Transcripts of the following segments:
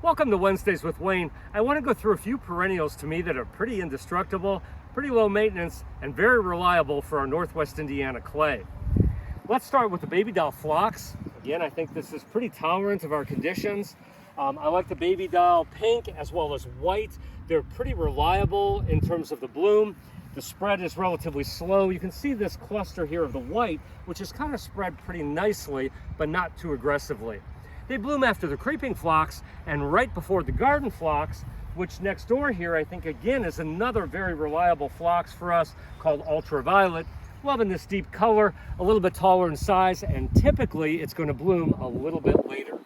Welcome to Wednesdays with Wayne. I want to go through a few perennials to me that are pretty indestructible, pretty low maintenance, and very reliable for our Northwest Indiana clay. Let's start with the baby doll Phlox. Again, I think this is pretty tolerant of our conditions. I like the baby doll pink as well as white. They're pretty reliable in terms of the bloom. The spread is relatively slow. You can see this cluster here of the white, which is kind of spread pretty nicely, but not too aggressively. They bloom after the creeping phlox and right before the garden phlox, which next door here I think again is another very reliable phlox for us called ultraviolet. Loving this deep color, a little bit taller in size, and typically it's going to bloom a little bit later.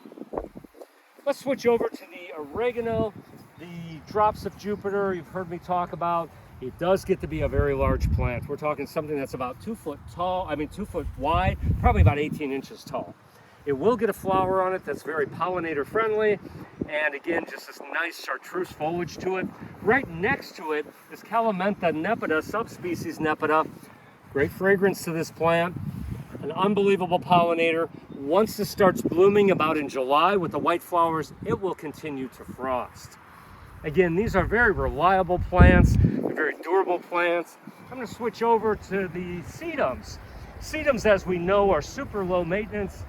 Let's switch over to the oregano, the drops of Jupiter you've heard me talk about. It does get to be a very large plant. We're talking something that's about 2 foot tall, 2 foot wide, probably about 18 inches tall. It will get a flower on it that's very pollinator friendly, and again, just this nice chartreuse foliage to it. Right next to it is Calamintha nepeta, subspecies nepeta. Great fragrance to this plant, an unbelievable pollinator. Once this starts blooming about in July with the white flowers, it will continue to frost. Again, these are very reliable plants, very durable plants. I'm going to switch over to the sedums. Sedums, as we know, are super low maintenance.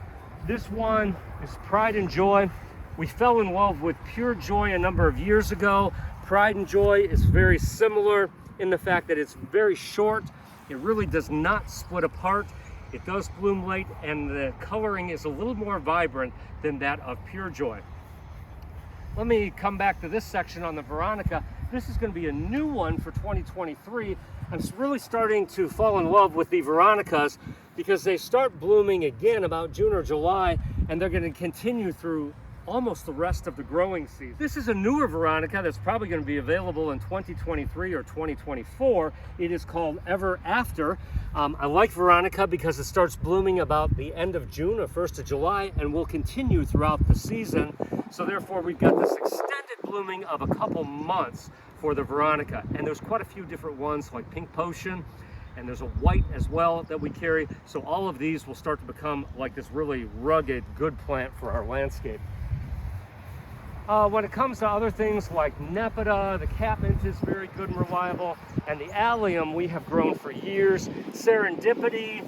This one is Pride and Joy. We fell in love with Pure Joy a number of years ago. Pride and Joy is very similar in the fact that it's very short. It really does not split apart. It does bloom late, and the coloring is a little more vibrant than that of Pure Joy. Let me come back to this section on the Veronica. This is going to be a new one for 2023. I'm really starting to fall in love with the Veronicas because they start blooming again about June or July, and they're going to continue through almost the rest of the growing season. This is a newer Veronica that's probably going to be available in 2023 or 2024. It is called Ever After. I like Veronica because it starts blooming about the end of June or 1st of July and will continue throughout the season. So therefore we've got this extended blooming of a couple months for the Veronica. And there's quite a few different ones like Pink Potion, and there's a white as well that we carry. So all of these will start to become like this really rugged, good plant for our landscape. When it comes to other things like nepeta, the catmint is very good and reliable, and the allium we have grown for years. Serendipity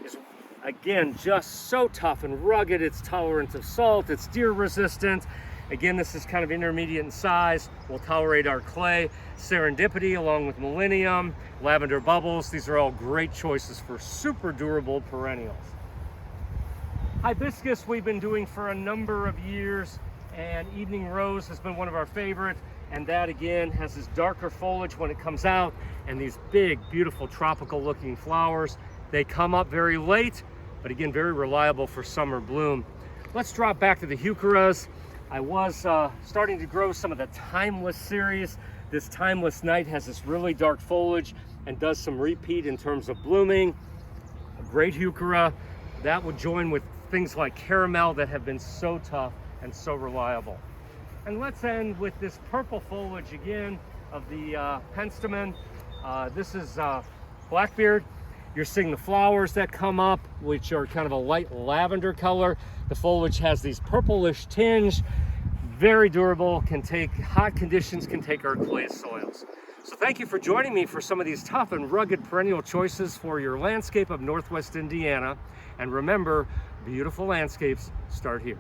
is, again, just so tough and rugged. It's tolerant of salt, it's deer resistant. Again, this is kind of intermediate in size, will tolerate our clay. Serendipity along with Millennium, Lavender Bubbles, these are all great choices for super durable perennials. Hibiscus we've been doing for a number of years, and Evening Rose has been one of our favorites, and that again has this darker foliage when it comes out and these big, beautiful tropical looking flowers. They come up very late, but again, very reliable for summer bloom. Let's drop back to the heucheras. I was starting to grow some of the Timeless series. This Timeless Night has this really dark foliage and does some repeat in terms of blooming. A great heuchera. That would join with things like Caramel that have been so tough and so reliable. And let's end with this purple foliage again of the penstemon. This is Blackbeard. You're seeing the flowers that come up, which are kind of a light lavender color. The foliage has these purplish tinge, very durable, can take hot conditions, can take our clay soils. So thank you for joining me for some of these tough and rugged perennial choices for your landscape of Northwest Indiana. And remember, beautiful landscapes start here.